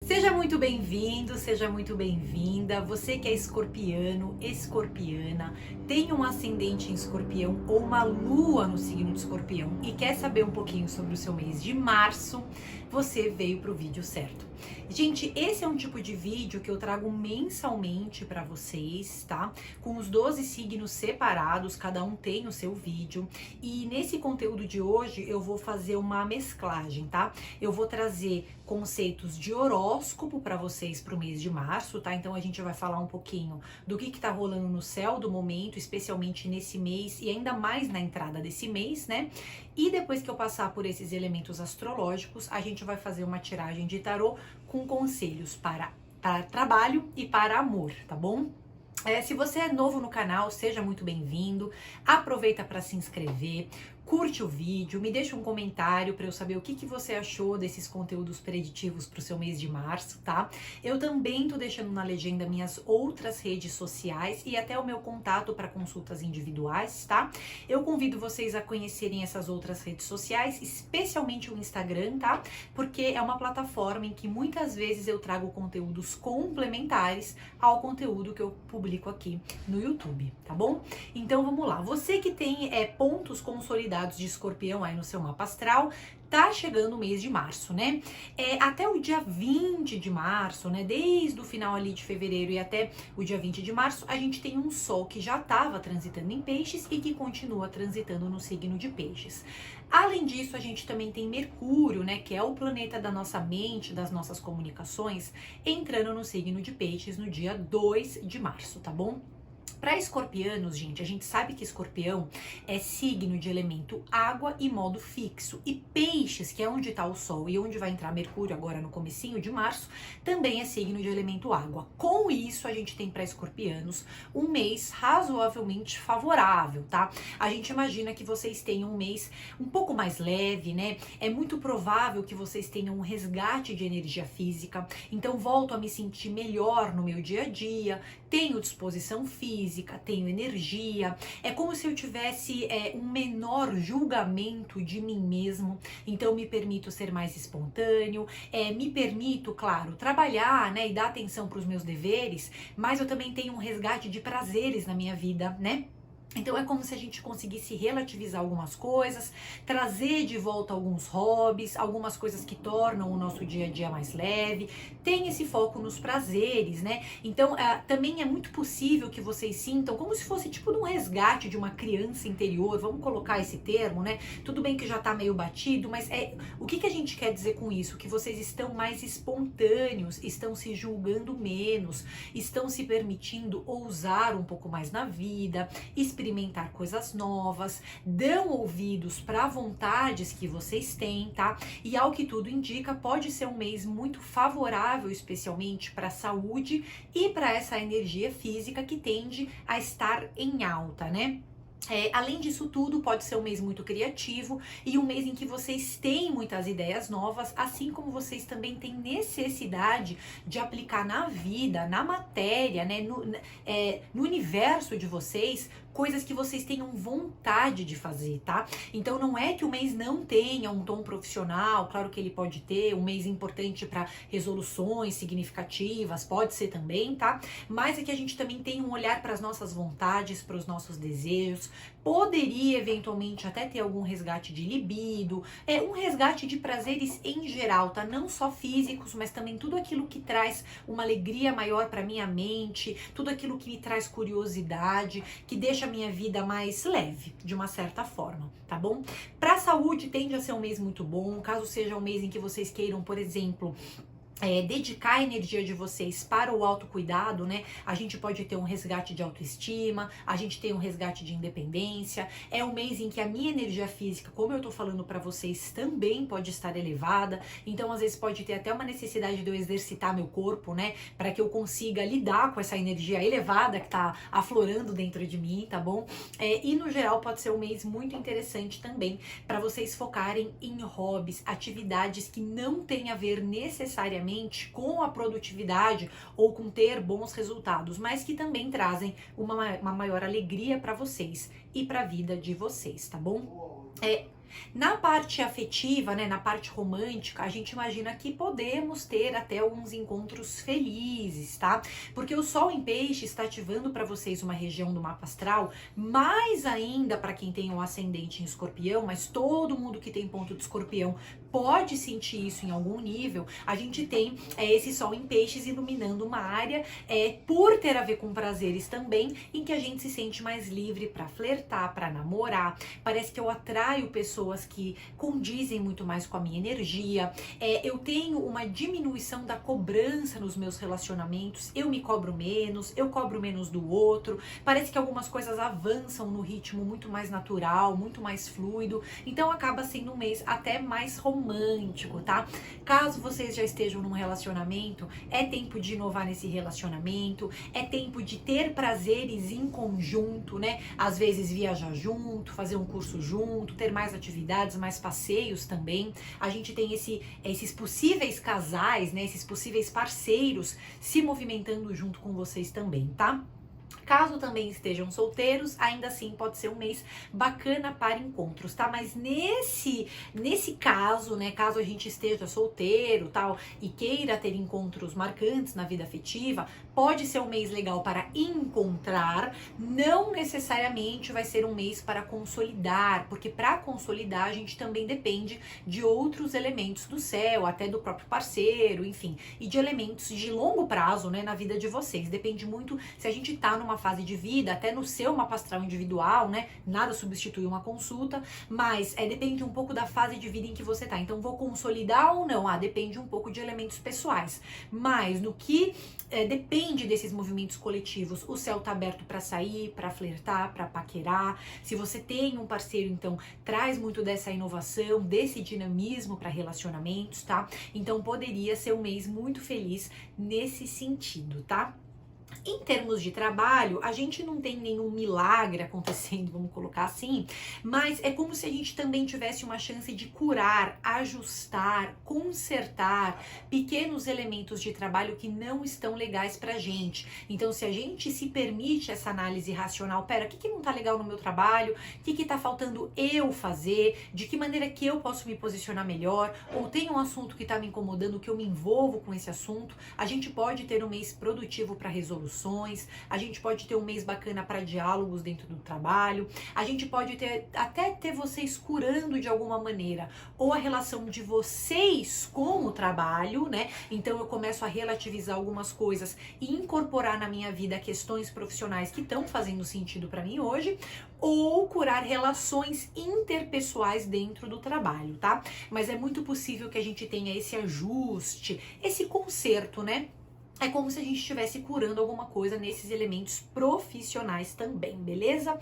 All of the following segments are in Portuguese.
Seja muito bem-vindo, seja muito bem-vinda. Você que é escorpiano, escorpiana, tem um ascendente em escorpião ou uma lua no signo de escorpião e quer saber um pouquinho sobre o seu mês de março, você veio para o vídeo certo. Gente, esse é um tipo de vídeo que eu trago mensalmente para vocês, tá? Com os 12 signos separados, cada um tem o seu vídeo. E nesse conteúdo de hoje eu vou fazer uma mesclagem, tá? Eu vou trazer conceitos de horóscopo para vocês para o mês de março, tá? Então a gente vai falar um pouquinho do que tá rolando no céu do momento, especialmente nesse mês e ainda mais na entrada desse mês, né? E depois que eu passar por esses elementos astrológicos, a gente vai fazer uma tiragem de tarô com conselhos para trabalho e para amor, tá bom? Se você é novo no canal, seja muito bem-vindo. Aproveita para se inscrever, curte o vídeo, me deixa um comentário para eu saber o que você achou desses conteúdos preditivos para o seu mês de março, tá? Eu também tô deixando na legenda minhas outras redes sociais e até o meu contato para consultas individuais, tá? Eu convido vocês a conhecerem essas outras redes sociais, especialmente o Instagram, tá? Porque é uma plataforma em que muitas vezes eu trago conteúdos complementares ao conteúdo que eu publico aqui no YouTube, tá bom? Então vamos lá. Você que tem pontos consolidados de escorpião aí no seu mapa astral, tá chegando o mês de março, né? Até o dia 20 de março, né? Desde o final ali de fevereiro e até o dia 20 de março, a gente tem um sol que já estava transitando em peixes e que continua transitando no signo de peixes. Além disso, a gente também tem Mercúrio, né? Que é o planeta da nossa mente, das nossas comunicações, entrando no signo de peixes no dia 2 de março, tá bom? Para escorpianos, gente, a gente sabe que escorpião é signo de elemento água e modo fixo. E peixes, que é onde está o sol e onde vai entrar Mercúrio agora no comecinho de março, também é signo de elemento água. Com isso, a gente tem para escorpianos um mês razoavelmente favorável, tá? A gente imagina que vocês tenham um mês um pouco mais leve, né? É muito provável que vocês tenham um resgate de energia física. Então, volto a me sentir melhor no meu dia a dia, tenho disposição física, tenho energia, é como se eu tivesse um menor julgamento de mim mesmo, então me permito ser mais espontâneo, me permito, claro, trabalhar, né, e dar atenção para os meus deveres, mas eu também tenho um resgate de prazeres na minha vida, né? Então é como se a gente conseguisse relativizar algumas coisas, trazer de volta alguns hobbies, algumas coisas que tornam o nosso dia a dia mais leve. Tem esse foco nos prazeres, né? Então também é muito possível que vocês sintam como se fosse tipo um resgate de uma criança interior, vamos colocar esse termo, né? Tudo bem que já tá meio batido, mas o que a gente quer dizer com isso? Que vocês estão mais espontâneos, estão se julgando menos, estão se permitindo ousar um pouco mais na vida, experimentar coisas novas, dão ouvidos para vontades que vocês têm, tá? E ao que tudo indica, pode ser um mês muito favorável, especialmente para a saúde e para essa energia física que tende a estar em alta, né? Além disso tudo, pode ser um mês muito criativo e um mês em que vocês têm muitas ideias novas, assim como vocês também têm necessidade de aplicar na vida, na matéria, né, no universo de vocês, coisas que vocês tenham vontade de fazer, tá? Então não é que o mês não tenha um tom profissional, claro que ele pode ter, um mês importante para resoluções significativas, pode ser também, tá? Mas é que a gente também tem um olhar para as nossas vontades, para os nossos desejos, poderia eventualmente até ter algum resgate de libido, um resgate de prazeres em geral, tá? Não só físicos, mas também tudo aquilo que traz uma alegria maior para minha mente, tudo aquilo que me traz curiosidade, que deixa a minha vida mais leve, de uma certa forma, tá bom? Para saúde tende a ser um mês muito bom, caso seja um mês em que vocês queiram, por exemplo, dedicar a energia de vocês para o autocuidado, né? A gente pode ter um resgate de autoestima, a gente tem um resgate de independência. É um mês em que a minha energia física, como eu tô falando para vocês, também pode estar elevada. Então, às vezes pode ter até uma necessidade de eu exercitar meu corpo, né? Para que eu consiga lidar com essa energia elevada que tá aflorando dentro de mim, tá bom? E no geral pode ser um mês muito interessante também para vocês focarem em hobbies, atividades que não têm a ver necessariamente com a produtividade ou com ter bons resultados, mas que também trazem uma maior alegria para vocês e para a vida de vocês, tá bom? Na parte afetiva, né, na parte romântica, a gente imagina que podemos ter até alguns encontros felizes, tá? Porque o Sol em Peixe está ativando para vocês uma região do mapa astral, mais ainda para quem tem um ascendente em Escorpião, mas todo mundo que tem ponto de Escorpião pode sentir isso em algum nível. A gente tem esse Sol em Peixes iluminando uma área, por ter a ver com prazeres também, em que a gente se sente mais livre para flertar, para namorar. Parece que eu atraio pessoas que condizem muito mais com a minha energia. Eu tenho uma diminuição da cobrança nos meus relacionamentos. Eu me cobro menos, eu cobro menos do outro. Parece que algumas coisas avançam no ritmo muito mais natural, muito mais fluido. Então acaba sendo um mês até mais romântico, tá? Caso vocês já estejam num relacionamento, é tempo de inovar nesse relacionamento, é tempo de ter prazeres em conjunto, né? Às vezes viajar junto, fazer um curso junto, ter mais atividades, mais passeios também. A gente tem esses possíveis casais, né? Esses possíveis parceiros se movimentando junto com vocês também, tá? Caso também estejam solteiros, ainda assim pode ser um mês bacana para encontros, tá? Mas nesse caso, né, caso a gente esteja solteiro, tal, e queira ter encontros marcantes na vida afetiva, pode ser um mês legal para encontrar, não necessariamente vai ser um mês para consolidar, porque para consolidar a gente também depende de outros elementos do céu, até do próprio parceiro, enfim, e de elementos de longo prazo, né, na vida de vocês. Depende muito se a gente tá numa fase de vida, até no seu mapa astral individual, né? Nada substitui uma consulta, mas depende um pouco da fase de vida em que você tá. Então, vou consolidar ou não? Depende um pouco de elementos pessoais. Mas no que depende desses movimentos coletivos, o céu tá aberto para sair, para flertar, para paquerar. Se você tem um parceiro, então, traz muito dessa inovação, desse dinamismo para relacionamentos, tá? Então, poderia ser um mês muito feliz nesse sentido, tá? Em termos de trabalho, a gente não tem nenhum milagre acontecendo, vamos colocar assim, mas é como se a gente também tivesse uma chance de curar, ajustar, consertar pequenos elementos de trabalho que não estão legais pra gente. Então, se a gente se permite essa análise racional, pera, o que não tá legal no meu trabalho? O que tá faltando eu fazer? De que maneira que eu posso me posicionar melhor? Ou tem um assunto que tá me incomodando, que eu me envolvo com esse assunto? A gente pode ter um mês produtivo para resolução. A gente pode ter um mês bacana para diálogos dentro do trabalho, a gente pode até ter vocês curando de alguma maneira, ou a relação de vocês com o trabalho, né? Então eu começo a relativizar algumas coisas e incorporar na minha vida questões profissionais que estão fazendo sentido para mim hoje, ou curar relações interpessoais dentro do trabalho, tá? Mas é muito possível que a gente tenha esse ajuste, esse conserto, né? É como se a gente estivesse curando alguma coisa nesses elementos profissionais também, beleza?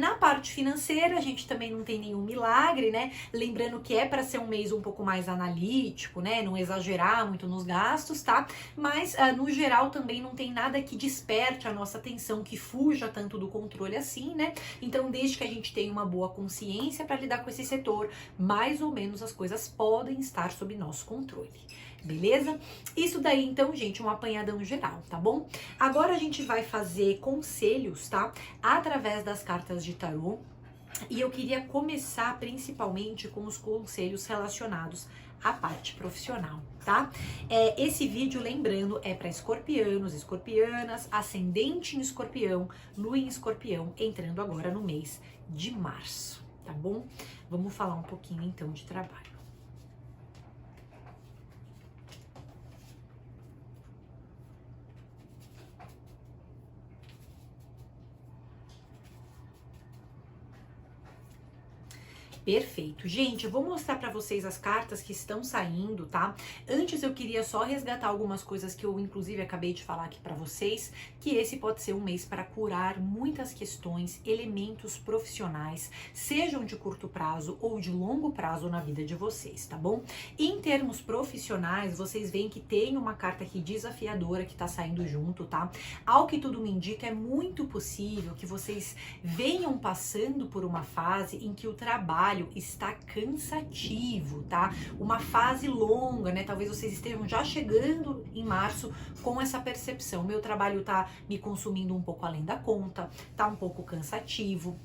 Na parte financeira, a gente também não tem nenhum milagre, né? Lembrando que é para ser um mês um pouco mais analítico, né? Não exagerar muito nos gastos, tá? Mas, no geral, também não tem nada que desperte a nossa atenção, que fuja tanto do controle assim, né? Então, desde que a gente tenha uma boa consciência para lidar com esse setor, mais ou menos as coisas podem estar sob nosso controle. Beleza? Isso daí, então, gente, um apanhadão geral, tá bom? Agora a gente vai fazer conselhos, tá? Através das cartas de tarô. E eu queria começar principalmente com os conselhos relacionados à parte profissional, tá? Esse vídeo, lembrando, é para escorpianos, escorpianas, ascendente em escorpião, lua em escorpião, entrando agora no mês de março, tá bom? Vamos falar um pouquinho, então, de trabalho. Perfeito. Gente, eu vou mostrar pra vocês as cartas que estão saindo, tá? Antes eu queria só resgatar algumas coisas que eu, inclusive, acabei de falar aqui pra vocês, que esse pode ser um mês para curar muitas questões, elementos profissionais, sejam de curto prazo ou de longo prazo na vida de vocês, tá bom? Em termos profissionais, vocês veem que tem uma carta aqui desafiadora que tá saindo junto, tá? Ao que tudo me indica, é muito possível que vocês venham passando por uma fase em que o trabalho está cansativo, tá? Uma fase longa, né? Talvez vocês estejam já chegando em março com essa percepção. Meu trabalho tá me consumindo um pouco além da conta, tá um pouco cansativo.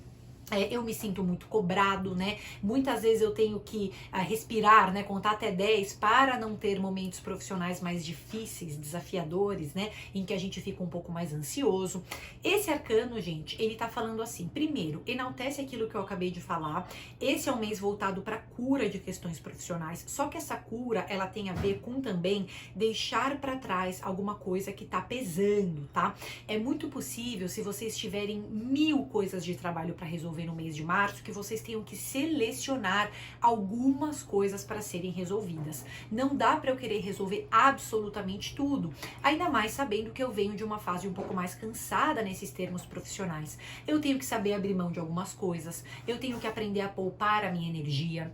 Eu me sinto muito cobrado, né? Muitas vezes eu tenho que respirar, né? Contar até 10 para não ter momentos profissionais mais difíceis, desafiadores, né? Em que a gente fica um pouco mais ansioso. Esse arcano, gente, ele tá falando assim: primeiro, enaltece aquilo que eu acabei de falar. Esse é um mês voltado para cura de questões profissionais. Só que essa cura, ela tem a ver com também deixar para trás alguma coisa que tá pesando, tá? É muito possível, se vocês tiverem 1000 coisas de trabalho para resolver no mês de março, que vocês tenham que selecionar algumas coisas para serem resolvidas. Não dá para eu querer resolver absolutamente tudo, ainda mais sabendo que eu venho de uma fase um pouco mais cansada nesses termos profissionais. Eu tenho que saber abrir mão de algumas coisas, eu tenho que aprender a poupar a minha energia.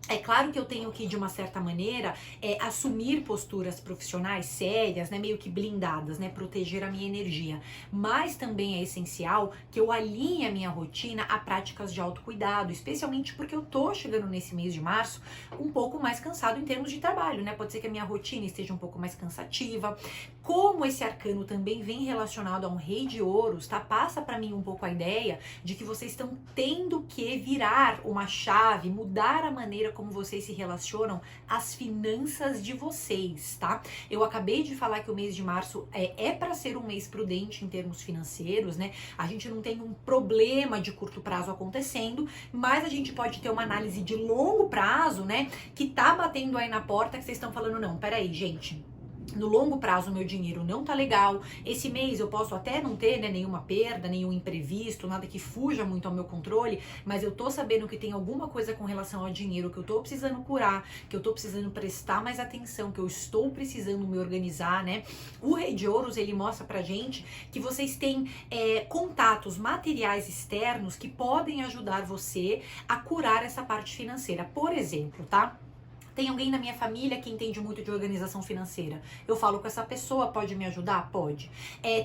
É claro que eu tenho que, de uma certa maneira, assumir posturas profissionais sérias, né, meio que blindadas, né, proteger a minha energia. Mas também é essencial que eu alinhe a minha rotina a práticas de autocuidado, especialmente porque eu tô chegando nesse mês de março um pouco mais cansado em termos de trabalho, né? Pode ser que a minha rotina esteja um pouco mais cansativa. Como esse arcano também vem relacionado a um rei de ouros, tá? Passa para mim um pouco a ideia de que vocês estão tendo que virar uma chave, mudar a maneira como vocês se relacionam às finanças de vocês, tá? Eu acabei de falar que o mês de março é para ser um mês prudente em termos financeiros, né? A gente não tem um problema de curto prazo acontecendo, mas a gente pode ter uma análise de longo prazo, né? Que tá batendo aí na porta, que vocês estão falando, não, peraí, gente. No longo prazo, meu dinheiro não tá legal. Esse mês eu posso até não ter, né, nenhuma perda, nenhum imprevisto, nada que fuja muito ao meu controle, mas eu tô sabendo que tem alguma coisa com relação ao dinheiro que eu tô precisando curar, que eu tô precisando prestar mais atenção, que eu estou precisando me organizar, né? O Rei de Ouros, ele mostra pra gente que vocês têm contatos materiais externos que podem ajudar você a curar essa parte financeira. Por exemplo, tá? Tem alguém na minha família que entende muito de organização financeira. Eu falo com essa pessoa, pode me ajudar? Pode.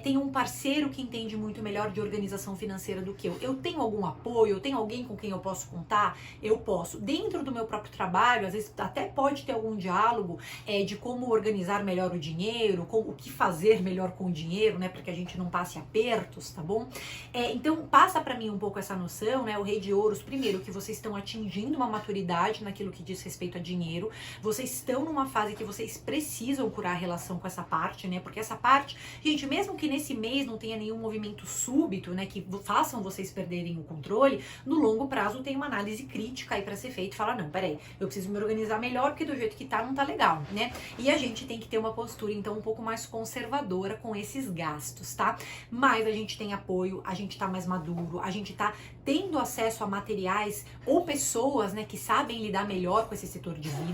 Tem um parceiro que entende muito melhor de organização financeira do que eu. Eu tenho algum apoio? Eu tenho alguém com quem eu posso contar? Eu posso. Dentro do meu próprio trabalho, às vezes até pode ter algum diálogo de como organizar melhor o dinheiro, o que fazer melhor com o dinheiro, né? Para que a gente não passe apertos, tá bom? Então, passa para mim um pouco essa noção, né? O Rei de Ouros, primeiro, que vocês estão atingindo uma maturidade naquilo que diz respeito a dinheiro. Vocês estão numa fase que vocês precisam curar a relação com essa parte, né? Porque essa parte, gente, mesmo que nesse mês não tenha nenhum movimento súbito, né, que façam vocês perderem o controle, no longo prazo tem uma análise crítica aí pra ser feita e falar, não, peraí, eu preciso me organizar melhor porque do jeito que tá não tá legal, né? E a gente tem que ter uma postura, então, um pouco mais conservadora com esses gastos, tá? Mas a gente tem apoio, a gente tá mais maduro, a gente tá tendo acesso a materiais ou pessoas, né, que sabem lidar melhor com esse setor de vida.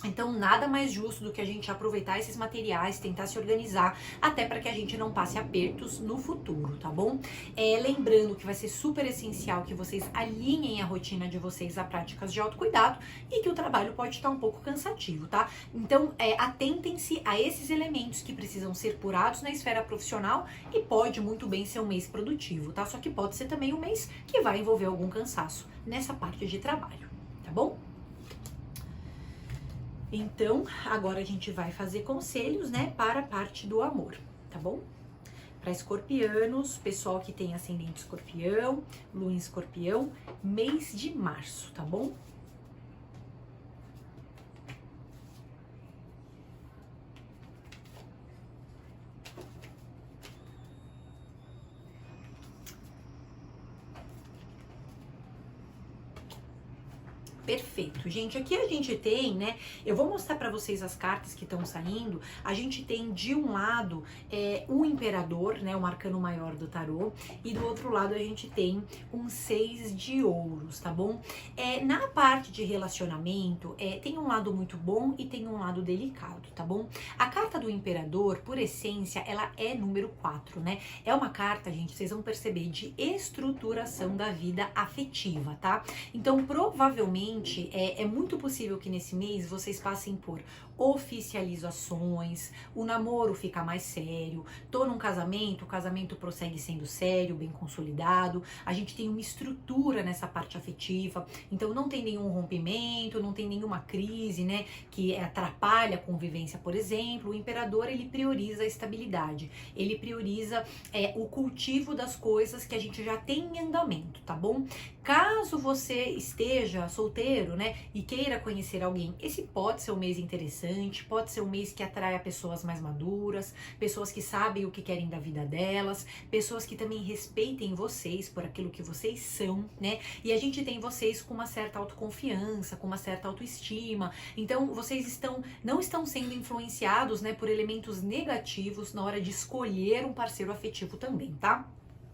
Então, nada mais justo do que a gente aproveitar esses materiais, tentar se organizar, até para que a gente não passe apertos no futuro, tá bom? Lembrando que vai ser super essencial que vocês alinhem a rotina de vocês a práticas de autocuidado e que o trabalho pode estar um pouco cansativo, tá? Então, atentem-se a esses elementos que precisam ser curados na esfera profissional e pode muito bem ser um mês produtivo, tá? Só que pode ser também um mês que vai envolver algum cansaço nessa parte de trabalho, tá bom? Então, agora a gente vai fazer conselhos, né, para a parte do amor, tá bom? Para escorpianos, pessoal que tem ascendente escorpião, lua em escorpião, mês de março, tá bom? Perfeito, gente, aqui a gente tem, né, eu vou mostrar pra vocês as cartas que estão saindo. A gente tem de um lado o imperador, né, o arcano maior do tarô, e do outro lado a gente tem um 6 de ouros, tá bom? Na parte de relacionamento, tem um lado muito bom e tem um lado delicado, tá bom? A carta do imperador, por essência, ela é número 4, né? É uma carta, gente, vocês vão perceber, de estruturação da vida afetiva, tá? Então, provavelmente, Basicamente, é muito possível que nesse mês vocês passem por oficializações, o namoro fica mais sério, tô num casamento, o casamento prossegue sendo sério, bem consolidado, a gente tem uma estrutura nessa parte afetiva, então não tem nenhum rompimento, não tem nenhuma crise, né, que atrapalha a convivência, por exemplo. O imperador, ele prioriza a estabilidade, ele prioriza o cultivo das coisas que a gente já tem em andamento, tá bom? Caso você esteja solteiro, né, e queira conhecer alguém, esse pode ser um mês interessante, pode ser um mês que atraia pessoas mais maduras, pessoas que sabem o que querem da vida delas, pessoas que também respeitem vocês por aquilo que vocês são, né? E a gente tem vocês com uma certa autoconfiança, com uma certa autoestima. Então, vocês não estão sendo influenciados, né, por elementos negativos na hora de escolher um parceiro afetivo também, tá?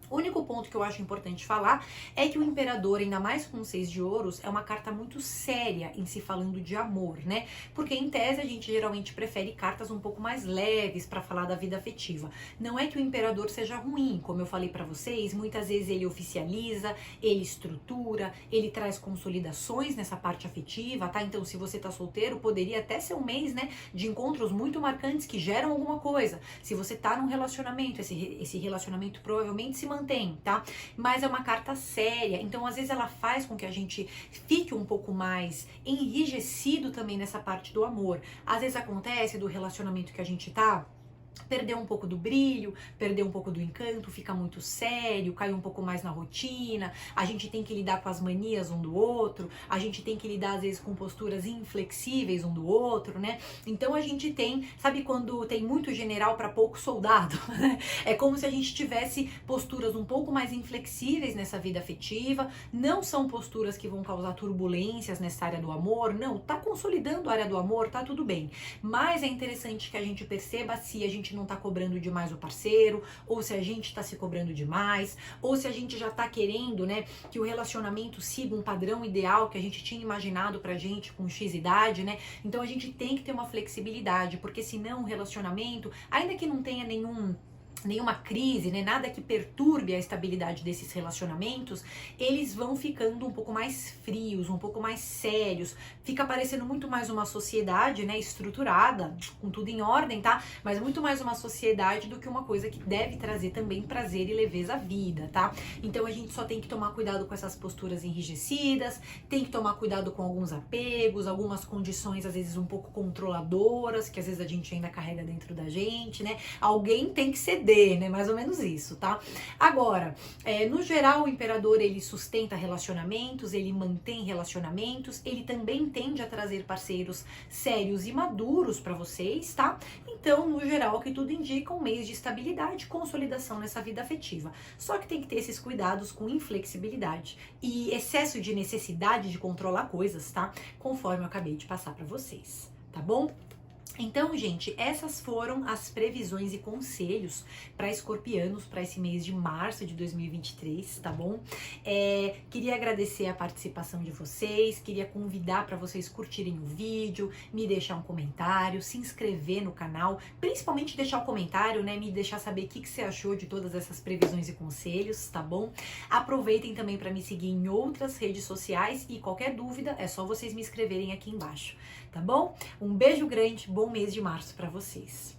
O único ponto que eu acho importante falar é que o imperador, ainda mais com o 6 de ouros, é uma carta muito séria em se falando de amor, né? Porque em tese a gente geralmente prefere cartas um pouco mais leves para falar da vida afetiva. Não é que o imperador seja ruim, como eu falei para vocês, muitas vezes ele oficializa, ele estrutura, ele traz consolidações nessa parte afetiva, tá? Então, se você tá solteiro, poderia até ser um mês, né, de encontros muito marcantes que geram alguma coisa. Se você tá num relacionamento, esse relacionamento provavelmente se mantém, tá? Mas é uma carta séria, então às vezes ela faz com que a gente fique um pouco mais enrijecido também nessa parte do amor. Às vezes acontece do relacionamento que a gente tá, perder um pouco do brilho, perder um pouco do encanto, fica muito sério, cai um pouco mais na rotina, a gente tem que lidar com as manias um do outro, a gente tem que lidar às vezes com posturas inflexíveis um do outro, né? Então a gente tem, sabe quando tem muito general para pouco soldado, né? É como se a gente tivesse posturas um pouco mais inflexíveis nessa vida afetiva, não são posturas que vão causar turbulências nessa área do amor, não, tá consolidando a área do amor, tá tudo bem, mas é interessante que a gente perceba se a gente não tá cobrando demais o parceiro, ou se a gente tá se cobrando demais, ou se a gente já tá querendo, né, que o relacionamento siga um padrão ideal que a gente tinha imaginado pra gente com X idade, né? Então a gente tem que ter uma flexibilidade, porque senão o relacionamento, ainda que não tenha nenhuma crise, né, nada que perturbe a estabilidade desses relacionamentos, eles vão ficando um pouco mais frios, um pouco mais sérios, fica parecendo muito mais uma sociedade, né, estruturada, com tudo em ordem, tá? Mas muito mais uma sociedade do que uma coisa que deve trazer também prazer e leveza à vida, tá? Então a gente só tem que tomar cuidado com essas posturas enrijecidas, tem que tomar cuidado com alguns apegos, algumas condições às vezes um pouco controladoras, que às vezes a gente ainda carrega dentro da gente, né? Alguém tem que ceder, né? Mais ou menos isso, tá? Agora, no geral, o imperador, ele sustenta relacionamentos, ele mantém relacionamentos, ele também tende a trazer parceiros sérios e maduros para vocês, tá? Então, no geral, o que tudo indica, um mês de estabilidade e consolidação nessa vida afetiva. Só que tem que ter esses cuidados com inflexibilidade e excesso de necessidade de controlar coisas, tá? Conforme eu acabei de passar para vocês, tá bom? Então, gente, essas foram as previsões e conselhos para escorpianos para esse mês de março de 2023, tá bom? Queria agradecer a participação de vocês, queria convidar para vocês curtirem o vídeo, me deixar um comentário, se inscrever no canal, principalmente deixar o comentário, né? Me deixar saber o que você achou de todas essas previsões e conselhos, tá bom? Aproveitem também para me seguir em outras redes sociais e qualquer dúvida é só vocês me escreverem aqui embaixo, tá bom? Um beijo grande, bom mês de março para vocês.